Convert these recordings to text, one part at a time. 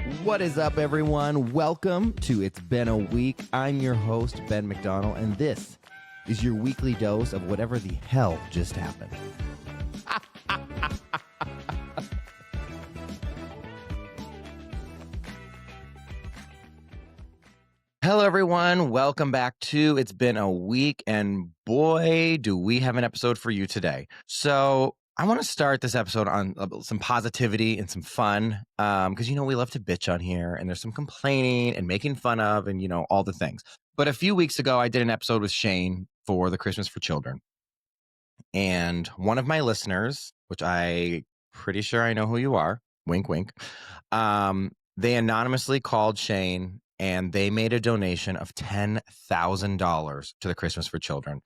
What is up, everyone? Welcome to It's Been a Week. I'm your host, Ben McDonald, and this is your weekly dose of whatever the hell just happened. Hello, everyone. Welcome back to It's Been a Week, and boy, do we have an episode for you today. So I want to start this episode on some positivity and some fun, because, we love to bitch on here, and there's some complaining and making fun of and, all the things. But a few weeks ago, I did an episode with Shane for the Christmas for Children. And one of my listeners, which I pretty sure I know who you are, wink, wink, they anonymously called Shane and they made a donation of $10,000 to the Christmas for Children.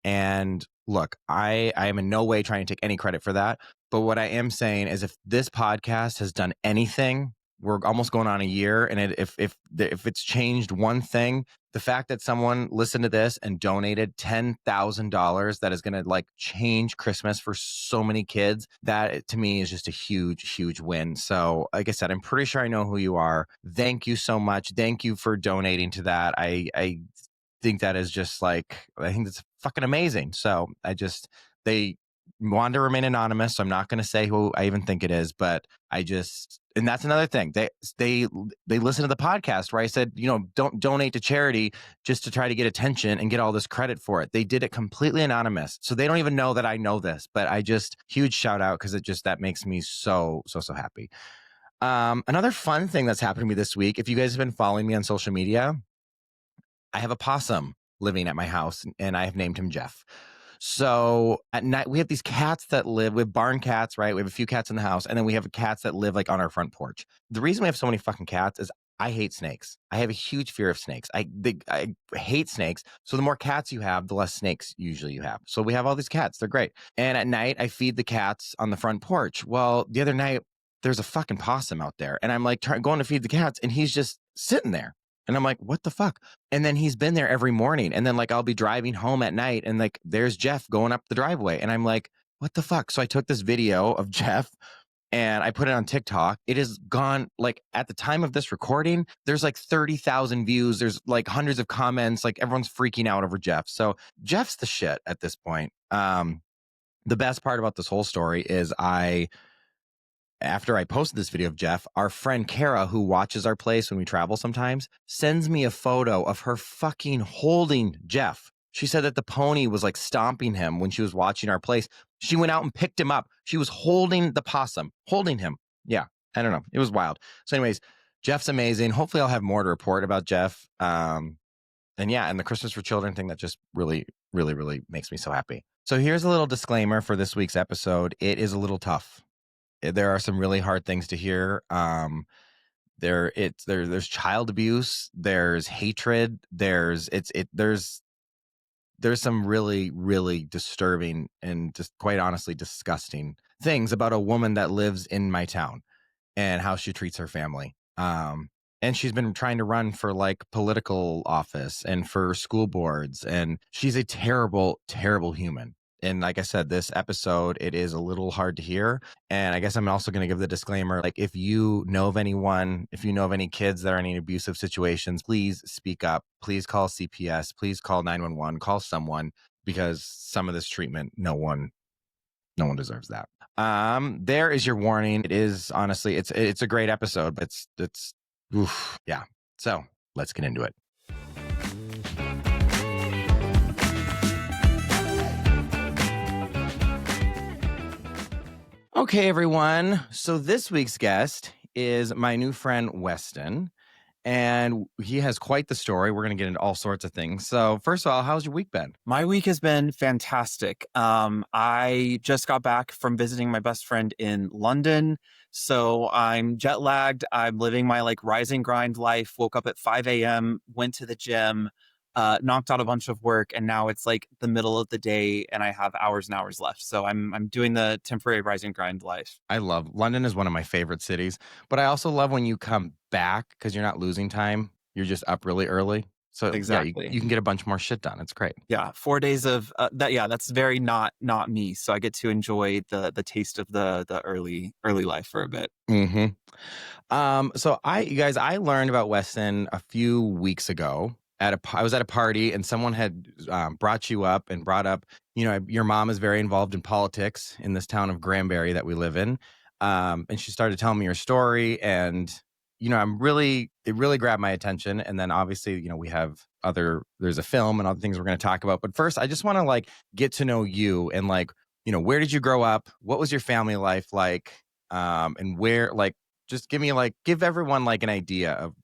And look, I am in no way trying to take any credit for that. But what I am saying is if this podcast has done anything, we're almost going on a year. And if it's changed one thing, the fact that someone listened to this and donated $10,000 that is going to change Christmas for so many kids, that to me is just a huge, huge win. So like I said, I'm pretty sure I know who you are. Thank you so much. Thank you for donating to that. I think that is just I think that's fucking amazing. So they want to remain anonymous. So I'm not going to say who I even think it is, but and that's another thing. They listen to the podcast where I said, don't donate to charity just to try to get attention and get all this credit for it. They did it completely anonymous. So they don't even know that I know this, but huge shout out because that makes me so happy. Another fun thing that's happened to me this week, if you guys have been following me on social media, I have a possum living at my house and I have named him Jeff. So at night, we have these cats that live with barn cats, right? We have a few cats in the house, and then we have cats that live on our front porch. The reason we have so many fucking cats is I hate snakes. I have a huge fear of snakes. I hate snakes. So the more cats you have, the less snakes usually you have. So we have all these cats. They're great. And at night, I feed the cats on the front porch. Well, the other night, there's a fucking possum out there. And I'm going to feed the cats, and he's just sitting there. And I'm like, what the fuck? And then he's been there every morning. And then I'll be driving home at night and there's Jeff going up the driveway. And I'm like, what the fuck? So I took this video of Jeff and I put it on TikTok. It has gone at the time of this recording, there's 30,000 views. There's hundreds of comments. Everyone's freaking out over Jeff. So Jeff's the shit at this point. The best part about this whole story is after I posted this video of Jeff, our friend Kara, who watches our place when we travel sometimes, sends me a photo of her fucking holding Jeff. She said that the pony was stomping him when she was watching our place. She went out and picked him up. She was holding the possum, holding him. Yeah, I don't know. It was wild. So anyways, Jeff's amazing. Hopefully I'll have more to report about Jeff. And the Christmas for Children thing that just really, really, really makes me so happy. So here's a little disclaimer for this week's episode. It is a little tough. There are some really hard things to hear. There's child abuse. There's hatred. There's some really, really disturbing and just quite honestly disgusting things about a woman that lives in my town and how she treats her family. And she's been trying to run for political office and for school boards, and she's a terrible, terrible human. And like I said, this episode, it is a little hard to hear. And I guess I'm also going to give the disclaimer, if you know of anyone, if you know of any kids that are in any abusive situations, please speak up. Please call CPS. Please call 911. Call someone, because some of this treatment, no one deserves that. There is your warning. It is honestly, it's a great episode, but it's oof, yeah. So let's get into it. Okay, everyone. So this week's guest is my new friend, Weston, and he has quite the story. We're going to get into all sorts of things. So first of all, how's your week been? My week has been fantastic. I just got back from visiting my best friend in London. So I'm jet lagged. I'm living my rise and grind life. Woke up at 5 a.m., went to the gym, knocked out a bunch of work, and now it's the middle of the day and I have hours and hours left. So I'm doing the temporary rise and grind life. I love London is one of my favorite cities, but I also love when you come back because you're not losing time. You're just up really early. So exactly, you can get a bunch more shit done. It's great. Yeah, 4 days of that. Yeah, that's very not me. So I get to enjoy the taste of the early life for a bit. Mm-hmm. You guys, I learned about Weston a few weeks ago I was at a party and someone had brought you up and brought up, your mom is very involved in politics in this town of Granbury that we live in. And she started telling me your story and, it really grabbed my attention. And then obviously, there's a film and other things we're going to talk about. But first, I just want to get to know you and where did you grow up? What was your family life like? And where, just give everyone an idea of,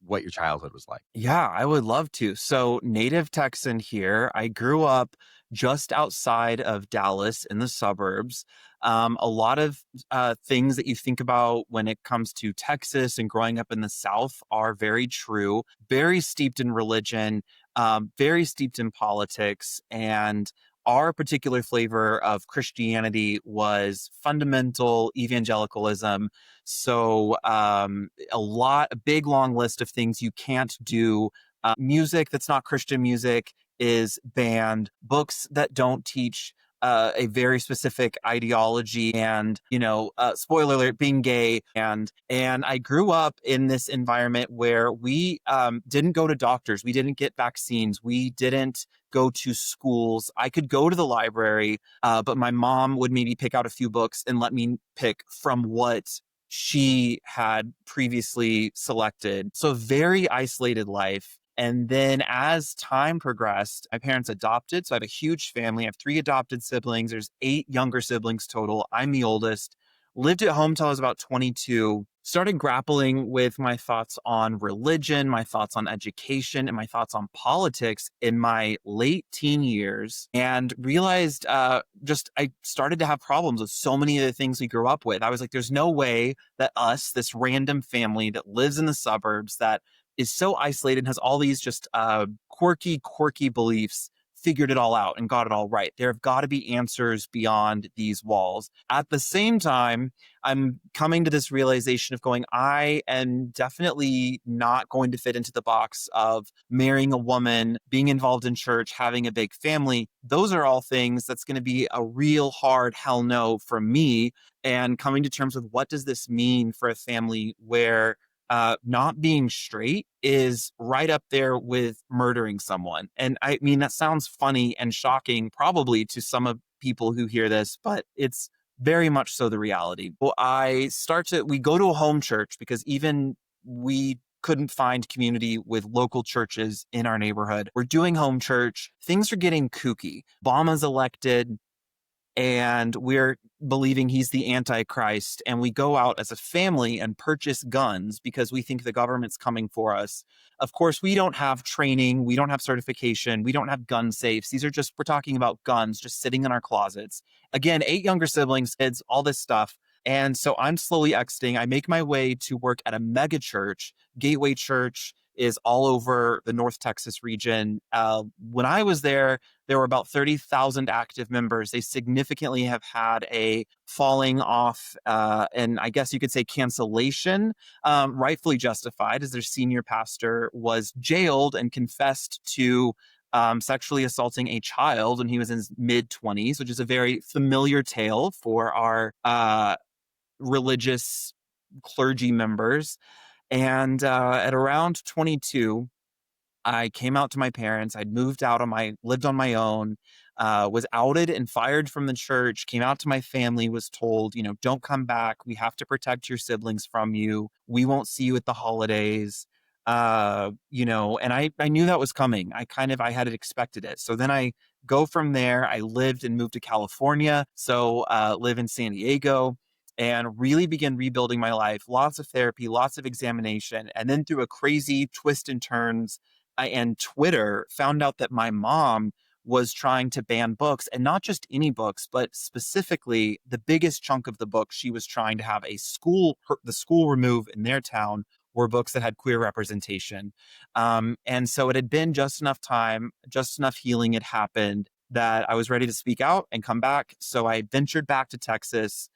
what your childhood was like. Yeah, I would love to. So, native Texan here. I grew up just outside of Dallas in the suburbs. A lot of things that you think about when it comes to Texas and growing up in the South are very true, very steeped in religion, very steeped in politics. And our particular flavor of Christianity was fundamental evangelicalism. So, a big long list of things you can't do. Music that's not Christian music is banned. Books that don't teach a very specific ideology, and spoiler alert, being gay. And I grew up in this environment where we didn't go to doctors, we didn't get vaccines, we didn't go to schools. I could go to the library, but my mom would maybe pick out a few books and let me pick from what she had previously selected. So very isolated life. And then as time progressed, my parents adopted. So I have a huge family. I have 3 adopted siblings. There's 8 younger siblings total. I'm the oldest. Lived at home till I was about 22. Started grappling with my thoughts on religion, my thoughts on education, and my thoughts on politics in my late teen years, and realized I started to have problems with so many of the things we grew up with. I was like, there's no way that us, this random family that lives in the suburbs, that is so isolated and has all these just quirky beliefs, figured it all out and got it all right. There have got to be answers beyond these walls. At the same time, I'm coming to this realization of going, I am definitely not going to fit into the box of marrying a woman, being involved in church, having a big family. Those are all things that's going to be a real hard hell no for me. And coming to terms with, what does this mean for a family where not being straight is right up there with murdering someone? And I mean, that sounds funny and shocking probably to some of people who hear this, but it's very much so the reality. Well, we go to a home church because even we couldn't find community with local churches in our neighborhood. We're doing home church. Things are getting kooky. Obama's elected, and we're believing he's the Antichrist. And we go out as a family and purchase guns because we think the government's coming for us. Of course, we don't have training, we don't have certification, we don't have gun safes. We're talking about guns just sitting in our closets. Again, 8 younger siblings, kids, all this stuff. And so I'm slowly exiting. I make my way to work at a mega church. Gateway Church is all over the North Texas region. When I was there were about 30,000 active members. They significantly have had a falling off, and I guess you could say cancellation, rightfully justified, as their senior pastor was jailed and confessed to sexually assaulting a child when he was in his mid-20s, which is a very familiar tale for our religious clergy members. And at around 22, I came out to my parents. Lived on my own, was outed and fired from the church, came out to my family, was told, don't come back. We have to protect your siblings from you. We won't see you at the holidays. And I knew that was coming. I had expected it. So then I go from there. I lived and moved to California. So live in San Diego, and really begin rebuilding my life. Lots of therapy, lots of examination. And then through a crazy twist and turns, and Twitter, found out that my mom was trying to ban books, and not just any books, but specifically the biggest chunk of the book she was trying to have the school remove in their town were books that had queer representation. And so it had been just enough time, just enough healing had happened that I was ready to speak out and come back. So I ventured back to Texas,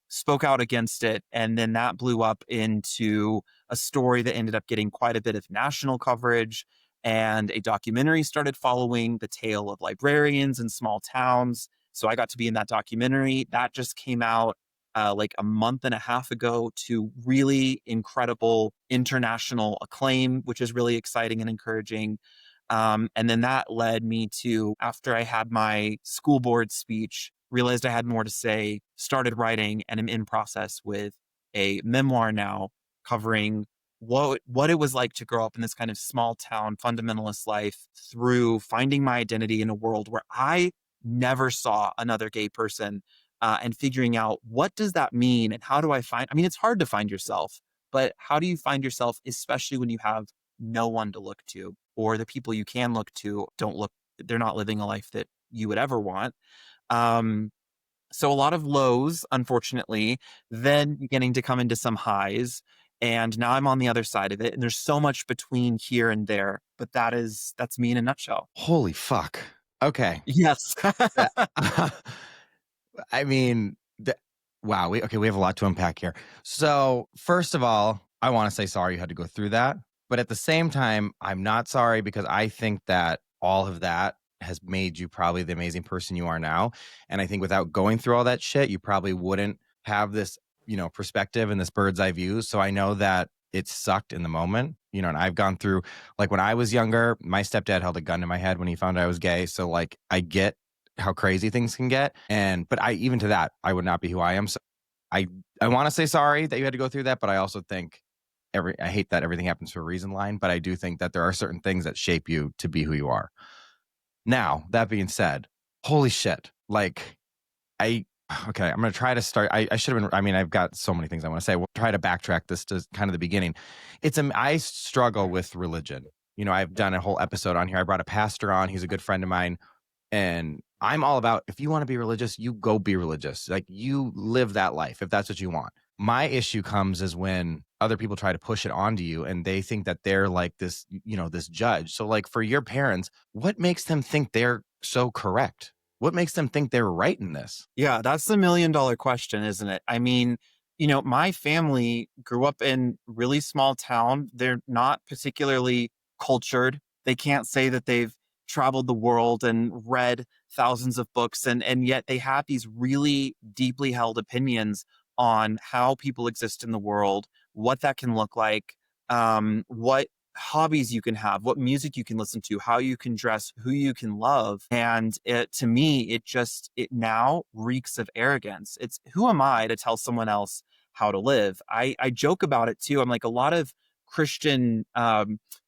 spoke out against it, and then that blew up into a story that ended up getting quite a bit of national coverage, and a documentary started following the tale of librarians in small towns. So I got to be in that documentary that just came out. like a month and a half ago to really incredible international acclaim, which is really exciting and encouraging. And then that led me to, after I had my school board speech, realized I had more to say, started writing, and am in process with a memoir now covering what it was like to grow up in this kind of small town fundamentalist life through finding my identity in a world where I never saw another gay person, and figuring out what does that mean and how do I find, I mean, it's hard to find yourself, but how do you find yourself, especially when you have no one to look to, or the people you can look to don't look, they're not living a life that you would ever want. Um, so a lot of lows, unfortunately, then beginning to come into some highs. And now I'm on the other side of it. And there's so much between here and there. But that's me in a nutshell. Holy fuck. Okay. Yes. That I mean, wow, we have a lot to unpack here. So, first of all, I wanna say sorry you had to go through that, but at the same time, I'm not sorry because I think that all of that has made you probably the amazing person you are now, and I think without going through all that shit, you probably wouldn't have this, perspective and this bird's eye view, so I know that it sucked in the moment, and I've gone through like, when I was younger, my stepdad held a gun to my head when he found out I was gay, so, like, I get how crazy things can get. But I, even to that, I would not be who I am. So I I want to say sorry that you had to go through that, but I also think I hate that everything happens for a reason line, but I do think that there are certain things that shape you to be who you are. Now, that being said, holy shit. Like I okay, I'm gonna try to start. I should have been, I mean, I've got so many things I want to say. We'll try to backtrack this to kind of the beginning. I struggle with religion. I've done a whole episode on here. I brought a pastor on, he's a good friend of mine. And I'm all about, if you want to be religious, you go be religious. Like, you live that life if that's what you want. My issue comes is when other people try to push it onto you and they think that they're like this, this judge. So, like, for your parents, what makes them think they're so correct? What makes them think they're right in this? Yeah, that's the $1,000,000 question, isn't it? I mean, my family grew up in really small town. They're not particularly cultured. They can't say that they've traveled the world and read thousands of books, and yet they have these really deeply held opinions on how people exist in the world, what that can look like, what hobbies you can have, what music you can listen to, how you can dress, who you can love. And to me, it now reeks of arrogance. It's, who am I to tell someone else how to live? I joke about it too. I'm like, a lot of Christian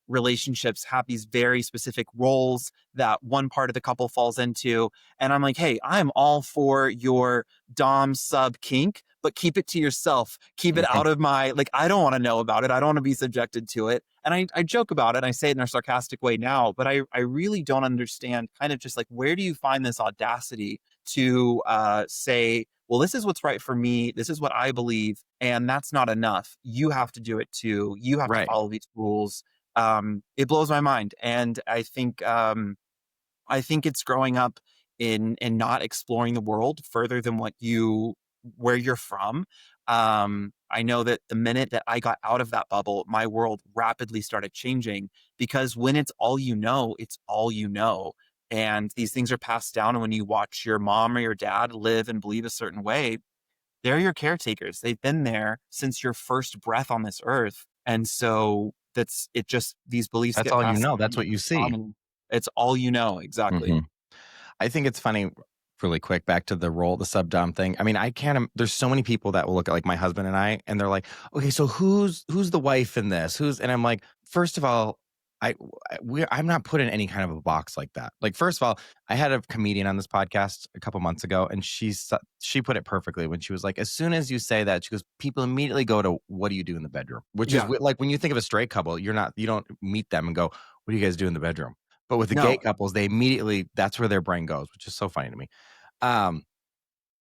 relationships have these very specific roles that one part of the couple falls into. And I'm like, hey, I'm all for your Dom sub kink, but keep it to yourself. Keep it Mhm. out of my, like, I don't want to know about it. I don't want to be subjected to it. And I joke about it. And I say it in a sarcastic way now, but I really don't understand kind of just like, where do you find this audacity to say, well, this is what's right for me. This is what I believe. And that's not enough. You have to do it too. You have to Right. follow these rules. It blows my mind. And I think it's growing up in not exploring the world further than where you're from. I know that the minute that I got out of that bubble, my world rapidly started changing, because when it's all you know, it's all you know. And these things are passed down. And when you watch your mom or your dad live and believe a certain way, they're your caretakers. They've been there since your first breath on this earth. And so these beliefs That's get all you passed know. down, That's what you see. and it's all you know. Exactly. Mhm. I think it's funny, really quick, back to the role, the sub dom thing. I mean, I can't. There's so many people that will look at like my husband and I, and they're like, "Okay, so who's the wife in this? Who's?" And I'm like, first of all, I'm not put in any kind of a box like that. Like, first of all, I had a comedian on this podcast a couple months ago, and she put it perfectly when she was like, as soon as you say that, she goes, people immediately go to, what do you do in the bedroom? Which is Yeah. like, when you think of a straight couple, you don't meet them and go, what do you guys do in the bedroom? But with the gay No. couples, they immediately, that's where their brain goes, which is so funny to me. Um,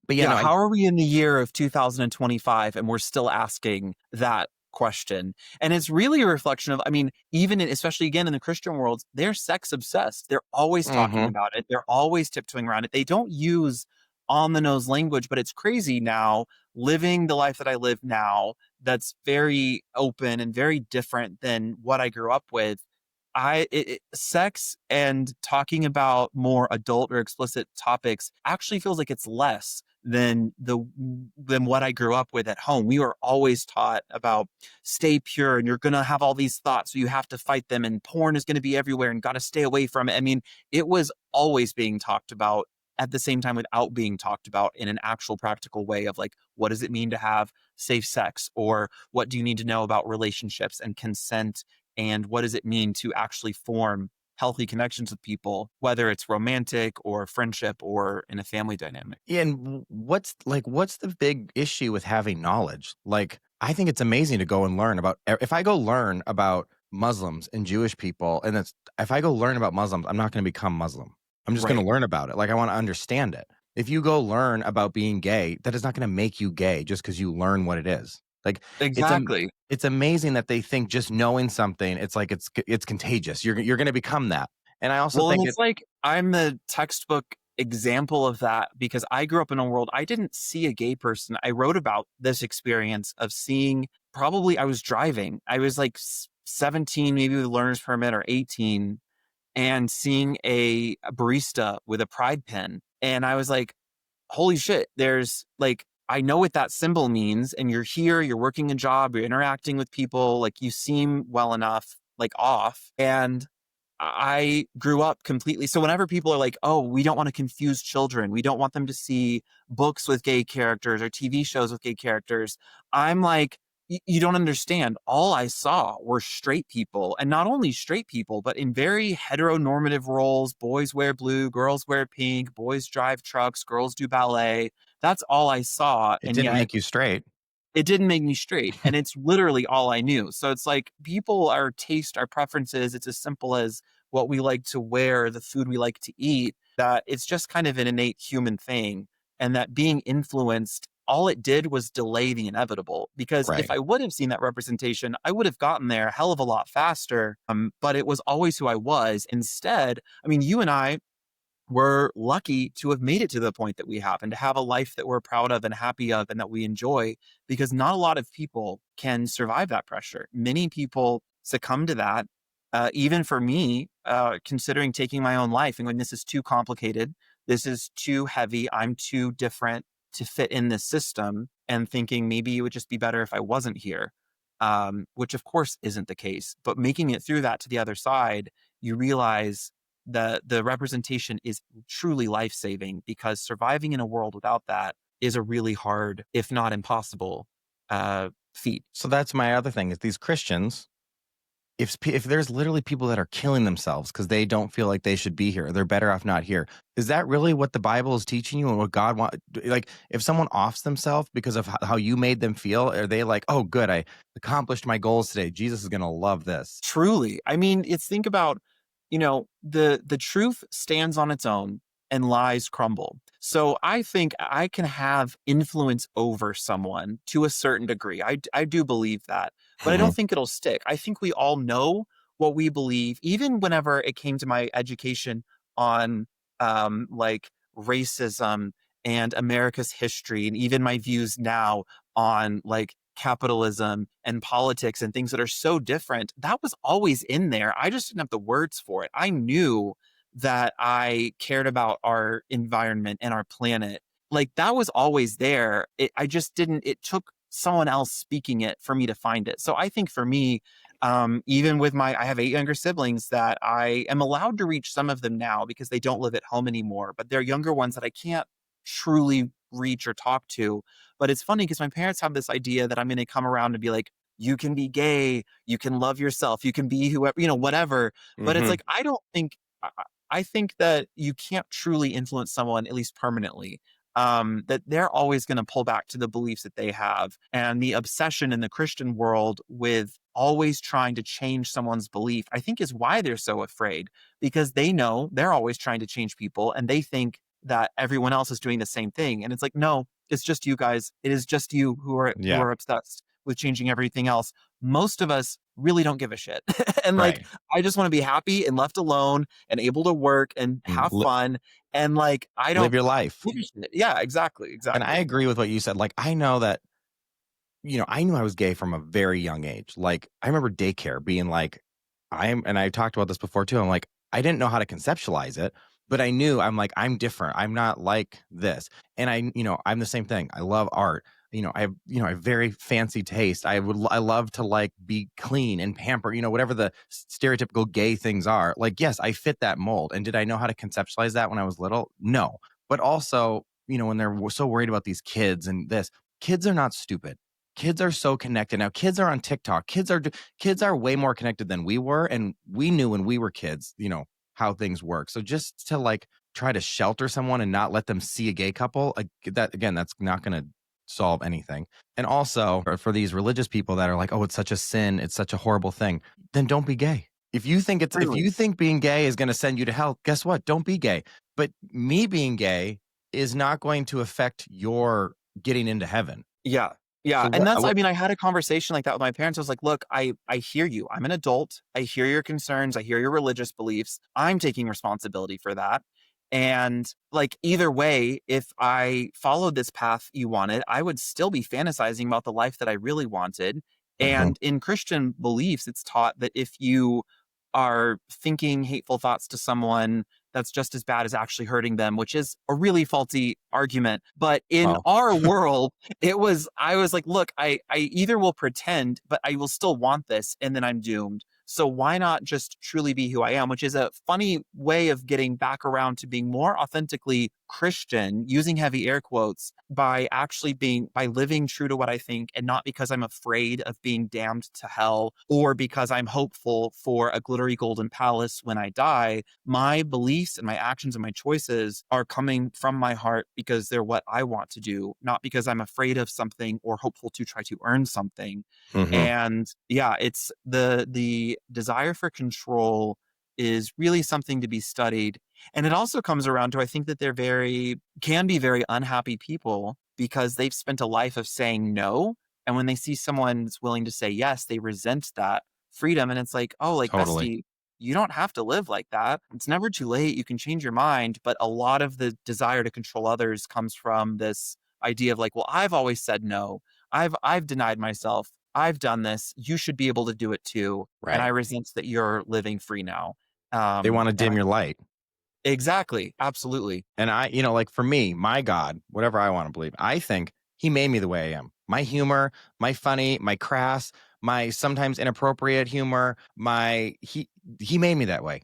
but yeah, Yeah, no, how are we in the year of 2025 and we're still asking that question? And it's really a reflection of, I mean, especially again in the Christian world, they're sex obsessed. They're always talking mhm, about it. They're always tiptoeing around it. They don't use on the nose language, but it's crazy now living the life that I live now, that's very open and very different than what I grew up with. Sex and talking about more adult or explicit topics actually feels like it's less than what I grew up with at home. We were always taught about stay pure and you're going to have all these thoughts, so you have to fight them, and porn is going to be everywhere and got to stay away from it. I mean, it was always being talked about at the same time without being talked about in an actual practical way of like, what does it mean to have safe sex? Or what do you need to know about relationships and consent? And what does it mean to actually form healthy connections with people, whether it's romantic or friendship or in a family dynamic? Yeah, and what's the big issue with having knowledge? Like, I think it's amazing to go and learn about if I go learn about Muslims and Jewish people, and it's if I go learn about Muslims, I'm not going to become Muslim. I'm just going Right. to learn about it. Like, I want to understand it. If you go learn about being gay, that is not going to make you gay just because you learn what it is. Like, it's Exactly. it's amazing that they think just knowing something, it's like it's contagious. You're going to become that. And I also Well, and think it's like I'm the textbook example of that because I grew up in a world I didn't see a gay person. I wrote about this experience of seeing probably I was driving. I was like 17, maybe with a learner's permit or 18, and seeing a barista with a pride pin. And I was like, holy shit, there's like, I know what that symbol means. And you're here, you're working a job, you're interacting with people, like you seem well enough, like off. And I grew up completely. So whenever people are like, "Oh, we don't want to confuse children. We don't want them to see books with gay characters or TV shows with gay characters." I'm like, You don't understand. All I saw were straight people, and not only straight people, but in very heteronormative roles. Boys wear blue, girls wear pink, boys drive trucks, girls do ballet. That's all I saw, it and didn't yet make you straight. it didn't make me straight, and it's literally all I knew. So it's like people, our taste, our preferences, it's as simple as what we like to wear, the food we like to eat, that it's just kind of an innate human thing. And that being influenced, all it did was delay the inevitable. Because if Right. I would have seen that representation, I would have gotten there a hell of a lot faster. But it was always who I was. Instead, I mean, you and I, we're lucky to have made it to the point that we have and to have a life that we're proud of and happy of and that we enjoy, because not a lot of people can survive that pressure. Many people succumb to that. Even for me, considering taking my own life and going, this is too complicated, this is too heavy, I'm too different to fit in this system, and thinking maybe it would just be better if I wasn't here, which of course isn't the case. But making it through that to the other side, you realize the representation is truly life-saving, because surviving in a world without that is a really hard, if not impossible, feat. So that's my other thing is these Christians, if there's literally people that are killing themselves because they don't feel like they should be here, they're better off not here. Is that really what the Bible is teaching you and what God want? Like, if someone offs themselves because of how you made them feel, are they like, oh, good, I accomplished my goals today. Jesus is going to love this. Truly. I mean, it's think about, the truth stands on its own and lies crumble. So I think I can have influence over someone to a certain degree. I do believe that, but I don't Mhm. think it'll stick. I think we all know what we believe, even whenever it came to my education on like racism and America's history, and even my views now on like capitalism and politics and things that are so different. That was always in there. I just didn't have the words for it. I knew that I cared about our environment and our planet. Like that was always there. I just didn't, it took someone else speaking it for me to find it. So I think for me, even with I have 8 younger siblings that I am allowed to reach some of them now because they don't live at home anymore, but they're younger ones that I can't truly reach or talk to. But it's funny because my parents have this idea that I'm going to come around and be like, you can be gay, you can love yourself, you can be whoever, whatever. But it's Mhm. like, I don't think, I think that you can't truly influence someone, at least permanently. That they're always going to pull back to the beliefs that they have. And the obsession in the Christian world with always trying to change someone's belief, I think is why they're so afraid, because they know they're always trying to change people and they think that everyone else is doing the same thing. And it's like, no, it's just you guys. It is just you who Yeah. are obsessed with changing everything else. Most of us really don't give a shit. And like, Right. I just want to be happy and left alone and able to work and And have fun. And like, I live don't your life. give a shit. Yeah, exactly. And I Exactly. agree with what you said. Like, I know that, I knew I was gay from a very young age. Like, I remember daycare being like, and I talked about this before too. I'm like, I didn't know how to conceptualize it, But I knew I'm like, I'm different. I'm not like this. And I'm the same thing. I love art. I have very fancy taste. I love to like be clean and pamper, whatever the stereotypical gay things are. Like, yes, I fit that mold. And did I know how to conceptualize that when I was little? No. But also, when they're so worried about these kids and this, kids are not stupid. Kids are so connected now. Kids are on TikTok. Kids are way more connected than we were, and we knew when we were kids, how things work. So just to like try to shelter someone and not let them see a gay couple, like that again, that's not going to solve anything. And also for these religious people that are like, oh, it's such a sin, it's such a horrible thing, then don't be gay. If Truly. you think being gay is going to send you to hell, guess what? Don't be gay. But me being gay is not going to affect your getting into heaven. Yeah. Yeah. So And what? that's, I mean, I had a conversation like that with my parents. I was like, look, I hear you. I'm an adult. I hear your concerns. I hear your religious beliefs. I'm taking responsibility for that. And like either way, if I followed this path you wanted, I would still be fantasizing about the life that I really wanted. Mhm. And in Christian beliefs, it's taught that if you are thinking hateful thoughts to someone, that's just as bad as actually hurting them, which is a really faulty argument. But in Well, our world, I was like, look, I either will pretend, but I will still want this, and then I'm doomed. So why not just truly be who I am, which is a funny way of getting back around to being more authentically Christian, using heavy air quotes, by living true to what I think and not because I'm afraid of being damned to hell or because I'm hopeful for a glittery golden palace when I die. My beliefs and my actions and my choices are coming from my heart because they're what I want to do, not because I'm afraid of something or hopeful to try to earn something. mhm, And yeah, it's the desire for control is really something to be studied. And it also comes around to I think that can be very unhappy people because they've spent a life of saying no. And when they see someone that's willing to say yes, they resent that freedom. And it's like, oh, like totally. bestie, you don't have to live like that. It's never too late. You can change your mind. But a lot of the desire to control others comes from this idea of like, well, I've always said no. I've denied myself. I've done this. You should be able to do it too. And I Right. resent that you're living free now. They want to And dim your light. exactly, absolutely. And like for me, my God, whatever I want to believe, I think he made me the way I am. My humor, my funny, my crass, my sometimes inappropriate humor, he made me that way.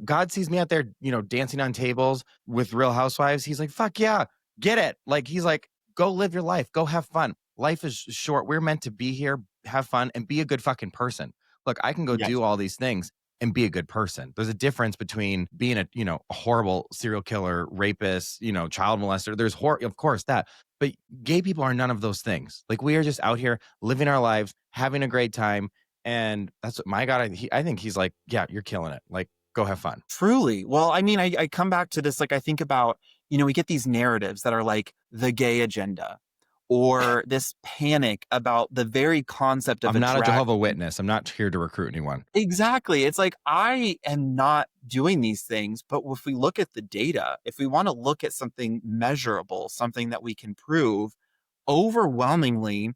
God sees me out there, dancing on tables with Real Housewives, he's like, "Fuck yeah, get it!" Like he's like, "Go live your life, go have fun. Life is short. We're meant to be here, have fun, and be a good fucking person." Look, I can go Yes. do all these things and be a good person. There's a difference between being a horrible serial killer, rapist, child molester. Of course that, but gay people are none of those things. Like we are just out here living our lives, having a great time, and that's what my God. I think he's like, yeah, you're killing it. Like, go have fun. Truly. Well, I mean, I come back to this, like, I think about, we get these narratives that are like the gay agenda or this panic about the very concept of I'm a not a drag Jehovah queen. Witness. I'm not here to recruit anyone. Exactly. It's like, I am not doing these things, but if we look at the data, if we want to look at something measurable, something that we can prove, overwhelmingly,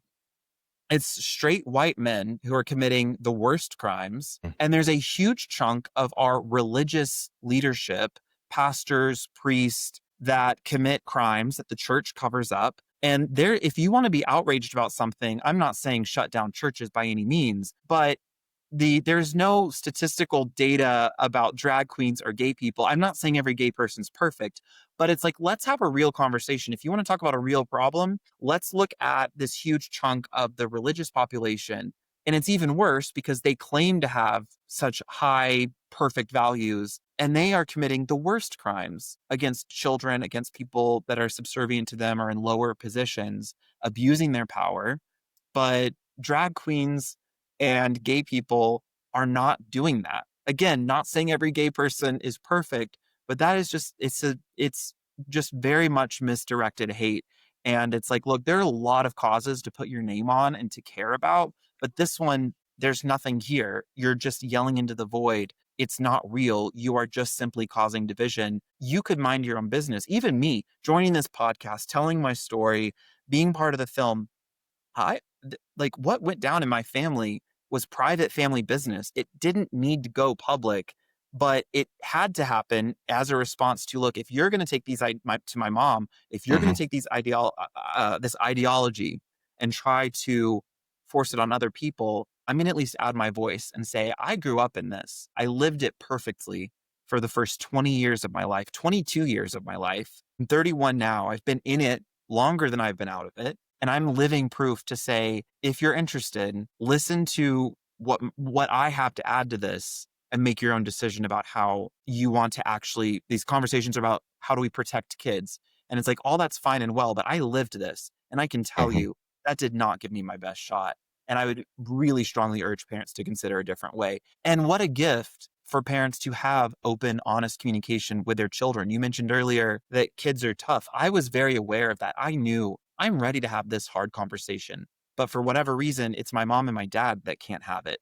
it's straight white men who are committing the worst crimes. Mm. And there's a huge chunk of our religious leadership, pastors, priests, that commit crimes that the church covers up. And if you want to be outraged about something, I'm not saying shut down churches by any means, but there's no statistical data about drag queens or gay people. I'm not saying every gay person's perfect, but it's like, let's have a real conversation. If you want to talk about a real problem, let's look at this huge chunk of the religious population. And it's even worse because they claim to have such high, perfect values, and they are committing the worst crimes against children, against people that are subservient to them or in lower positions, abusing their power. But drag queens and gay people are not doing that. Again, not saying every gay person is perfect, but that is just it's just very much misdirected hate. And it's like, look, there are a lot of causes to put your name on and to care about, but this one, there's nothing here. You're just yelling into the void. It's not real. You are just simply causing division. You could mind your own business. Even me joining this podcast, telling my story, being part of the film, like what went down in my family was private family business. It didn't need to go public. but it had to happen as a response to, look, if you're going to take to my mom, if you're going to Hmm. take this ideology and try to force it on other people, I'm going to at least add my voice and say, I grew up in this. I lived it perfectly for the first 20 years of my life, 22 years of my life. I'm 31 now. I've been in it longer than I've been out of it. And I'm living proof to say, if you're interested, listen to what I have to add to this and make your own decision about how you want to actually, these conversations are about how do we protect kids. And it's like, all that's fine and well, but I lived this. And I can tell Hmm. you that did not give me my best shot. And I would really strongly urge parents to consider a different way. And what a gift for parents to have open, honest communication with their children. You mentioned earlier that kids are tough. I was very aware of that. I knew I'm ready to have this hard conversation. But for whatever reason, it's my mom and my dad that can't have it.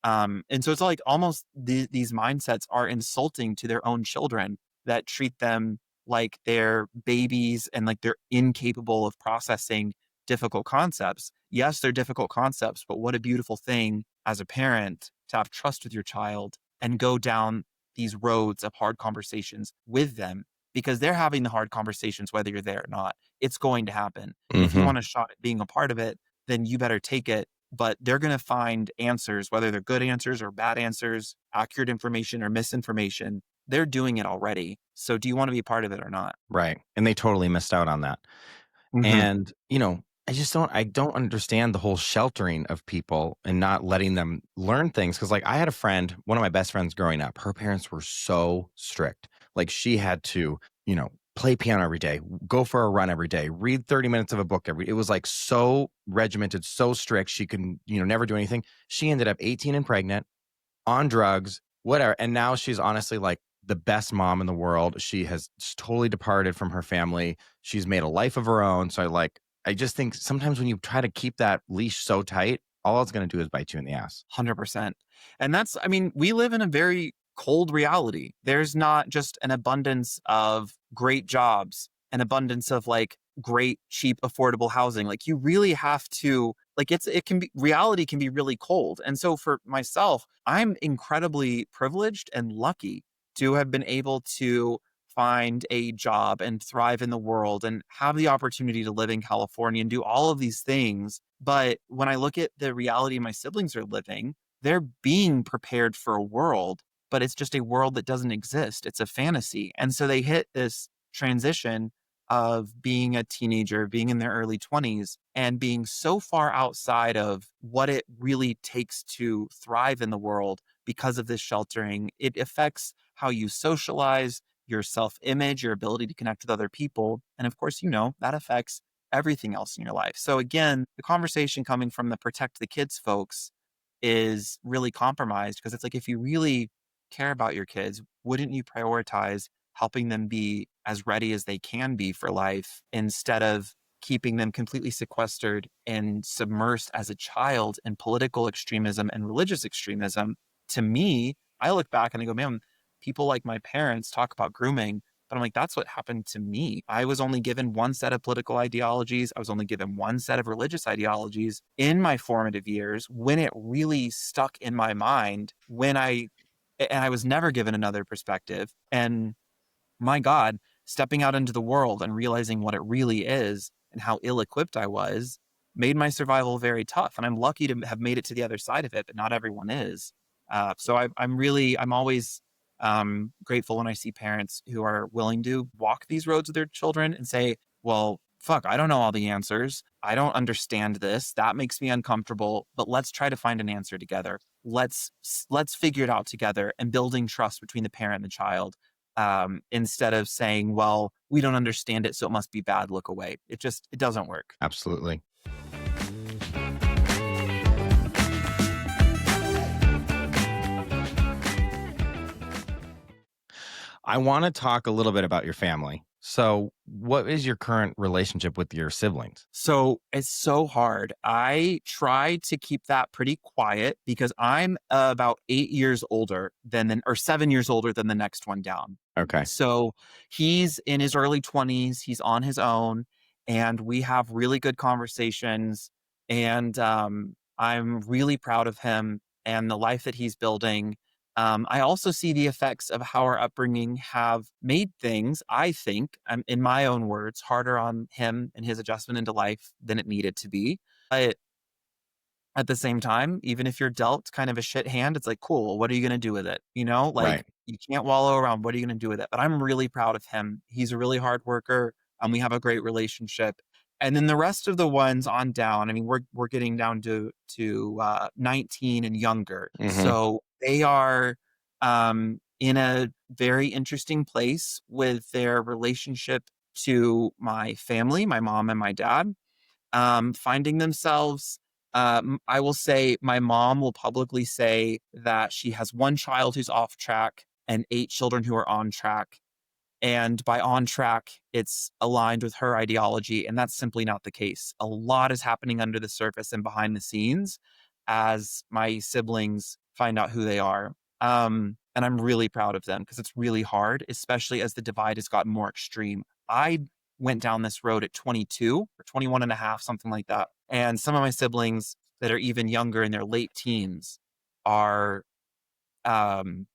And so it's like almost these mindsets are insulting to their own children that treat them like they're babies and like they're incapable of processing difficult concepts. Yes, they're difficult concepts, but what a beautiful thing as a parent to have trust with your child and go down these roads of hard conversations with them because they're having the hard conversations whether you're there or not. It's going to happen. And if you Hmm. want a shot at being a part of it, then you better take it, but they're going to find answers, whether they're good answers or bad answers, accurate information or misinformation. They're doing it already. So do you want to be a part of it or not? Right. And they totally missed out on that. Hmm. And, I don't understand the whole sheltering of people and not letting them learn things. Cause like I had a friend, one of my best friends growing up, her parents were so strict. Like she had to, play piano every day, go for a run every day, read 30 minutes of a book it was like so regimented, so strict. She can, never do anything. She ended up 18 and pregnant on drugs, whatever. And now she's honestly like the best mom in the world. She has totally departed from her family. She's made a life of her own. So I just think sometimes when you try to keep that leash so tight, all it's going to do is bite you in the ass. 100%. And that's, I mean, we live in a very cold reality. There's not just an abundance of great jobs, an abundance of like great, cheap, affordable housing. Like you really have to, like, it can be, reality can be really cold. And so for myself, I'm incredibly privileged and lucky to have been able to find a job and thrive in the world and have the opportunity to live in California and do all of these things. But when I look at the reality my siblings are living, they're being prepared for a world, but it's just a world that doesn't exist. It's a fantasy. And so they hit this transition of being a teenager, being in their early 20s, and being so far outside of what it really takes to thrive in the world because of this sheltering. It affects how you socialize, your self image, your ability to connect with other people. And of course, that affects everything else in your life. So again, the conversation coming from the protect the kids folks is really compromised because it's like, if you really care about your kids, wouldn't you prioritize helping them be as ready as they can be for life instead of keeping them completely sequestered and submersed as a child in political extremism and religious extremism? To me, I look back and I go, man, people like my parents talk about grooming, but I'm like, that's what happened to me. I was only given one set of political ideologies. I was only given one set of religious ideologies in my formative years when it really stuck in my mind and I was never given another perspective. And my God, stepping out into the world and realizing what it really is and how ill equipped I was made my survival very tough. And I'm lucky to have made it to the other side of it, but not everyone is. I'm always grateful when I see parents who are willing to walk these roads with their children and say, well, fuck, I don't know all the answers. I don't understand this. That makes me uncomfortable, but let's try to find an answer together. Let's figure it out together and building trust between the parent and the child, instead of saying, well, we don't understand it, so it must be bad, look away. It doesn't work. Absolutely. I want to talk a little bit about your family. So, what is your current relationship with your siblings? So it's so hard. I try to keep that pretty quiet because I'm about 8 years older or 7 years older than the next one down. Okay. So he's in his early 20s, he's on his own, and we have really good conversations. And I'm really proud of him and the life that he's building. I also see the effects of how our upbringing have made things, I think, in my own words, harder on him and his adjustment into life than it needed to be. But at the same time, even if you're dealt kind of a shit hand, it's like, cool, what are you going to do with it? Like Right. you can't wallow around. What are you going to do with it? But I'm really proud of him. He's a really hard worker and we have a great relationship. And then the rest of the ones on down, I mean, we're getting down to 19 and younger. Mhm. So they are in a very interesting place with their relationship to my family, my mom and my dad, finding themselves. I will say my mom will publicly say that she has one child who's off track and 8 children who are on track. And by on track, it's aligned with her ideology. And that's simply not the case. A lot is happening under the surface and behind the scenes as my siblings find out who they are. And I'm really proud of them because it's really hard, especially as the divide has gotten more extreme. I went down this road at 22 or 21 and a half, something like that. And some of my siblings that are even younger in their late teens are um,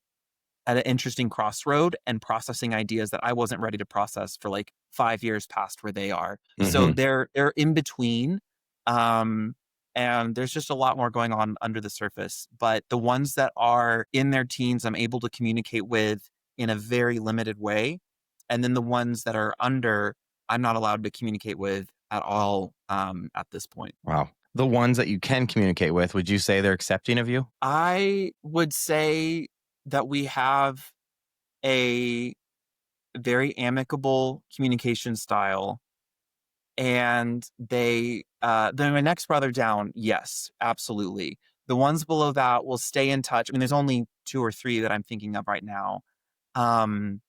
at an interesting crossroad and processing ideas that I wasn't ready to process for like 5 years past where they are. So Mhm. they're in between. Um, and there's just a lot more going on under the surface. But the ones that are in their teens, I'm able to communicate with in a very limited way. And then the ones that are under, I'm not allowed to communicate with at all at this point. Wow. The ones that you can communicate with, would you say they're accepting of you? I would say that we have a very amicable communication style. And then my next brother down, yes, absolutely. The ones below that will stay in touch. I mean, there's only 2 or 3 that I'm thinking of right now. Um,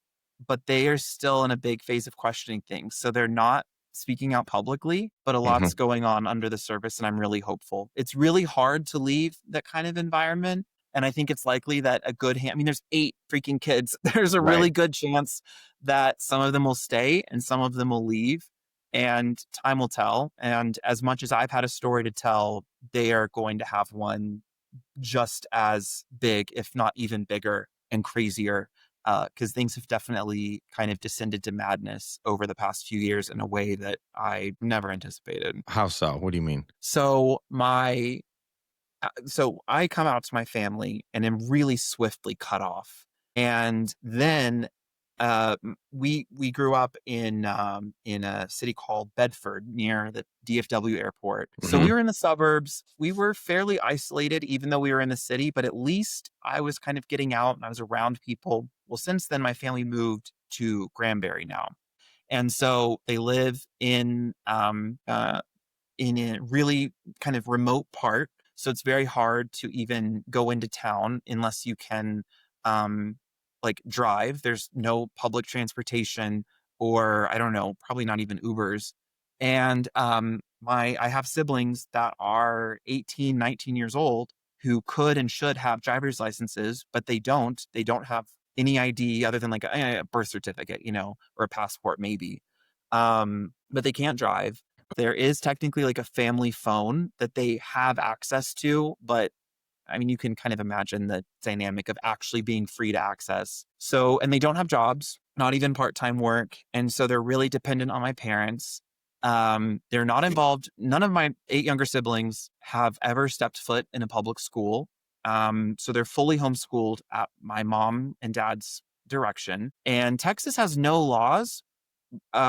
but they are still in a big phase of questioning things. So they're not speaking out publicly, but a lot's Mhm. going on under the surface, and I'm really hopeful. It's really hard to leave that kind of environment. And I think it's likely that I mean, there's 8 freaking kids. There's a Right. really good chance that some of them will stay and some of them will leave. And time will tell. And as much as I've had a story to tell, they are going to have one just as big, if not even bigger and crazier, because things have definitely kind of descended to madness over the past few years in a way that I never anticipated. How so? What do you mean? So I come out to my family and am really swiftly cut off. And then we grew up in a city called Bedford near the DFW airport. So we Mhm. were in the suburbs. We were fairly isolated, even though we were in the city. But at least I was kind of getting out and I was around people. Well, since then, my family moved to Granbury now, and so they live in a really kind of remote part. So it's very hard to even go into town unless you can um, like drive. There's no public transportation or I don't know, probably not even Ubers. And I have siblings that are 18, 19 years old who could and should have driver's licenses, but they don't. They don't have any ID other than like a birth certificate, or a passport maybe. But they can't drive. There is technically like a family phone that they have access to, but I mean, you can kind of imagine the dynamic of actually being free to access. So, and they don't have jobs, not even part time work. And so they're really dependent on my parents. They're not involved. None of my 8 younger siblings have ever stepped foot in a public school. So they're fully homeschooled at my mom and dad's direction. And Texas has no laws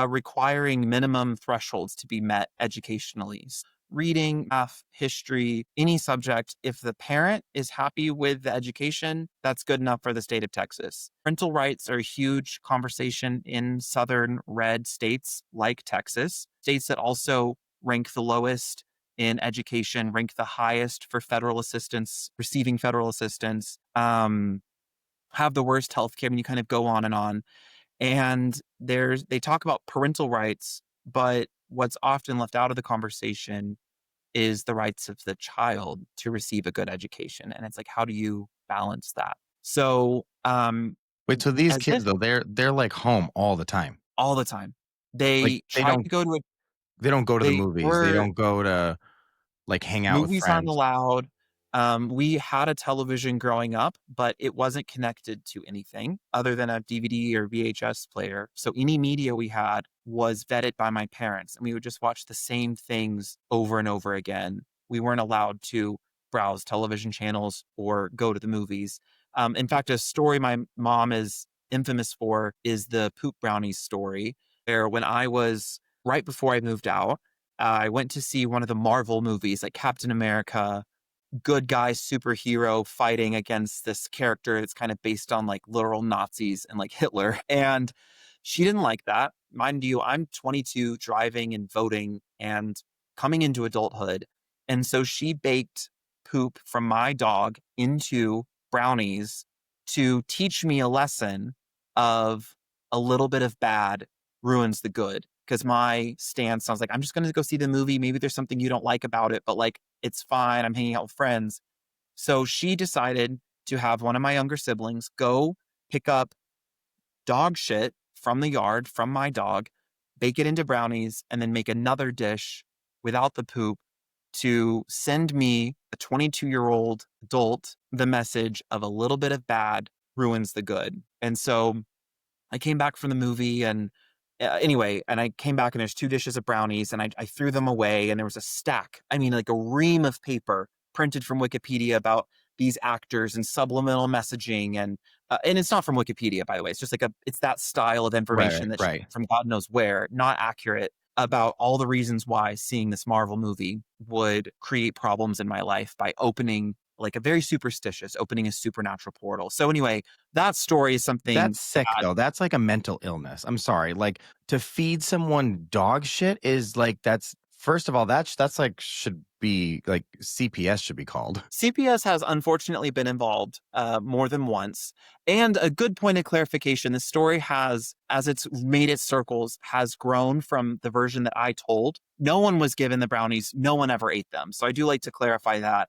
requiring minimum thresholds to be met educationally. Reading, math, history, any subject, if the parent is happy with the education, that's good enough for the state of Texas. Parental rights are a huge conversation in southern red states like Texas, states that also rank the lowest in education, rank the highest for federal assistance, receiving federal assistance, have the worst healthcare. I mean, you kind of go on and on. And they talk about parental rights, but what's often left out of the conversation is the rights of the child to receive a good education. And it's like, how do you balance that? So, Wait, so these as kids if though, they're like home all the time. all the time Like they they try don't to go to a, they don't go to the they movies. They were don't go to like hang out with movies aren't friends. allowed. We had a television growing up, but it wasn't connected to anything other than a DVD or VHS player. So any media we had was vetted by my parents, and we would just watch the same things over and over again. We weren't allowed to browse television channels or go to the movies. In fact, a story my mom is infamous for is the poop brownies story, where when I was right before I moved out, I went to see one of the Marvel movies like Captain America, good guy superhero fighting against this character that's kind of based on like literal Nazis and like Hitler. And she didn't like that. Mind you, I'm 22, driving and voting and coming into adulthood. And so she baked poop from my dog into brownies to teach me a lesson of a little bit of bad ruins the good. Because my stance, I was like, I'm just going to go see the movie. Maybe there's something you don't like about it, but like, it's fine. I'm hanging out with friends. So she decided to have one of my younger siblings go pick up dog shit from the yard from my dog, bake it into brownies, and then make another dish without the poop to send me, a 22-year-old adult, the message of a little bit of bad ruins the good. And so I came back from the movie and anyway, and I came back and there's two dishes of brownies and I threw them away and there was a stack. I mean, like a ream of paper printed from Wikipedia about these actors and subliminal messaging and it's not from Wikipedia, by the way. It's just like it's that style of Right, information that right. from God knows where, not accurate about all the reasons why seeing this Marvel movie would create problems in my life by opening like a very superstitious, opening a supernatural portal. So anyway, that story is something That's sick that though. That's like a mental illness. I'm sorry. Like to feed someone dog shit is like that's first of all, that's like should be like CPS should be called. CPS has unfortunately been involved more than once. And a good point of clarification, the story has, as it's made its circles, has grown from the version that I told. No one was given the brownies. No one ever ate them. So I do like to clarify that.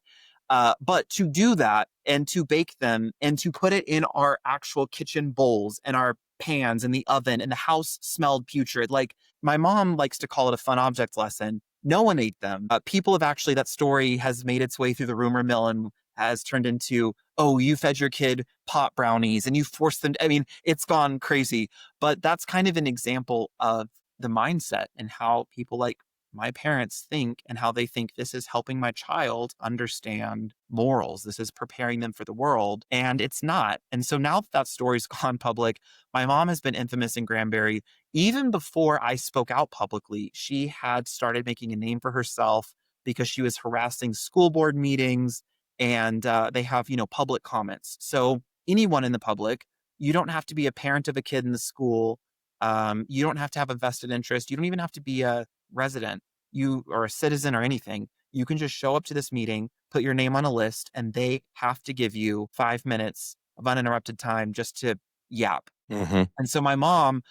But to do that and to bake them and to put it in our actual kitchen bowls and our pans in the oven and the house smelled putrid. Like my mom likes to call it a fun object lesson. No one ate them. People have actually, that story has made its way through the rumor mill and has turned into, oh, you fed your kid pot brownies and you forced them. I mean, it's gone crazy. But that's kind of an example of the mindset and how people like my parents think and how they think this is helping my child understand morals. This is preparing them for the world. And it's not. And so now that that story's gone public, my mom has been infamous in Granbury. Even before I spoke out publicly, she had started making a name for herself because she was harassing school board meetings and they have, public comments. So anyone in the public, you don't have to be a parent of a kid in the school. You don't have to have a vested interest. You don't even have to be a resident, you or a citizen or anything. You can just show up to this meeting, put your name on a list, and they have to give you 5 minutes of uninterrupted time just to yap. Mhm. And so my mom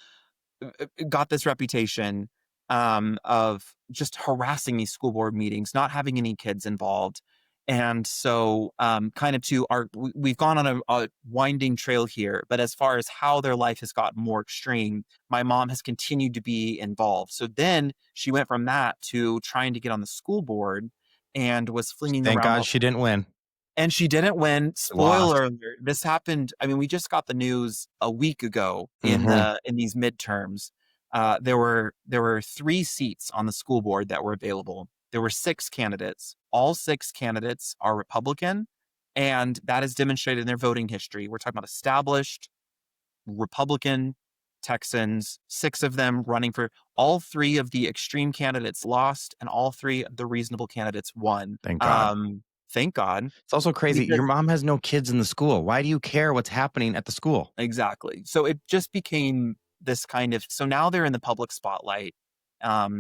got this reputation of just harassing these school board meetings, not having any kids involved. And so, kind of we've gone on a winding trail here, but as far as how their life has gotten more extreme, my mom has continued to be involved. So then she went from that to trying to get on the school board and was flinging Thank around God she didn't win. and she didn't win. Lost. Spoiler alert, this happened, I mean, we just got the news a week ago Mhm. in these midterms. There were 3 seats on the school board that were available. There were 6 candidates. All 6 candidates are Republican, and that is demonstrated in their voting history. We're talking about established Republican Texans, 6 of them running for all 3 of the extreme candidates lost, and all 3 of the reasonable candidates won. Thank God. Thank God. It's also crazy. Because Your mom has no kids in the school. Why do you care what's happening at the school? exactly. So it just became this kind of, so now they're in the public spotlight.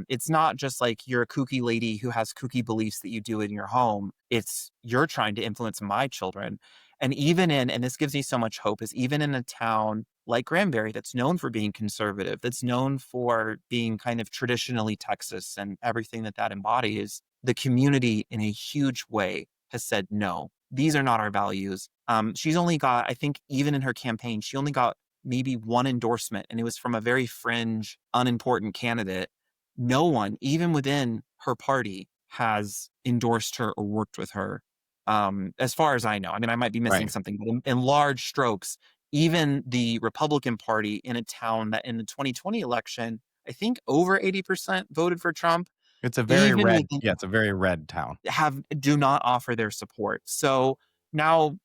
It's not just like you're a kooky lady who has kooky beliefs that you do in your home. It's you're trying to influence my children. And and this gives me so much hope, is even in a town like Granbury that's known for being conservative, that's known for being kind of traditionally Texas and everything that that embodies, the community in a huge way has said, no, these are not our values. She's only got, I think, even in her campaign, she only got maybe one endorsement, and it was from a very fringe, unimportant candidate. No one, even within her party, has endorsed her or worked with her. as far as I know. I mean, I might be missing Right. something, but in large strokes, even the Republican Party in a town that in the 2020 election, I think over 80% voted for Trump, It's a very even red, within yeah, it's a very red town. have do not offer their support. So now,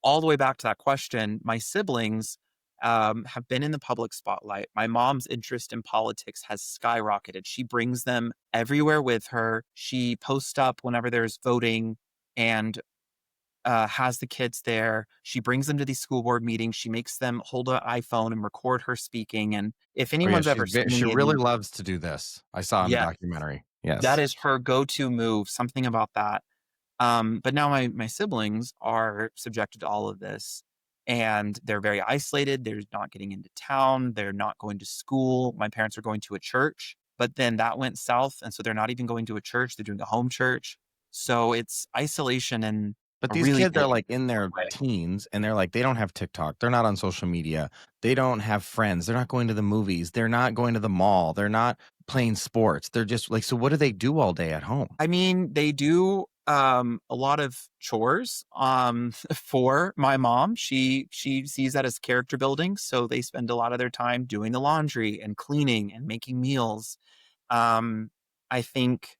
all the way back to that question, my siblings have been in the public spotlight. My mom's interest in politics has skyrocketed. She brings them everywhere with her. She posts up whenever there's voting and has the kids there. She brings them to these school board meetings. She makes them hold an iPhone and record her speaking. And if Oh, yeah, anyone's ever she seen really any, loves to do this. I saw in the yeah, documentary. that Yes. is her go-to move. Something about that. But now my siblings are subjected to all of this, and they're very isolated. They're not getting into town. They're not going to school. My parents are going to a church, but then that went south, and so they're not even going to a church. They're doing a home church. So it's isolation in But a these really kids big are, like, in their way. teens, and they're like, they don't have TikTok, they're not on social media, they don't have friends, they're not going to the movies, they're not going to the mall, they're not playing sports, they're just like, so what do they do all day at home? I mean, they do a lot of chores for my mom. She sees that as character building, so they spend a lot of their time doing the laundry and cleaning and making meals. Um, I think,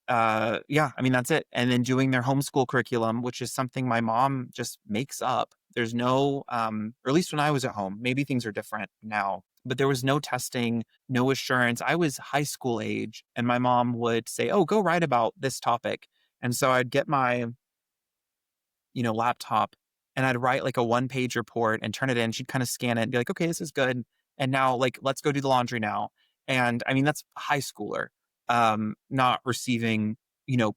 yeah, I mean, that's it. And then doing their homeschool curriculum, which is something my mom just makes up. There's no, or at least when I was at home, maybe things are different now, but there was no testing, no assurance. I was high school age, and my mom would say, "Oh, go write about this topic." And so I'd get my laptop, and I'd write like a one-page report and turn it in. She'd kind of scan it and be like, "Okay, this is good." And now, like, let's go do the laundry now. And I mean, that's high schooler, not receiving,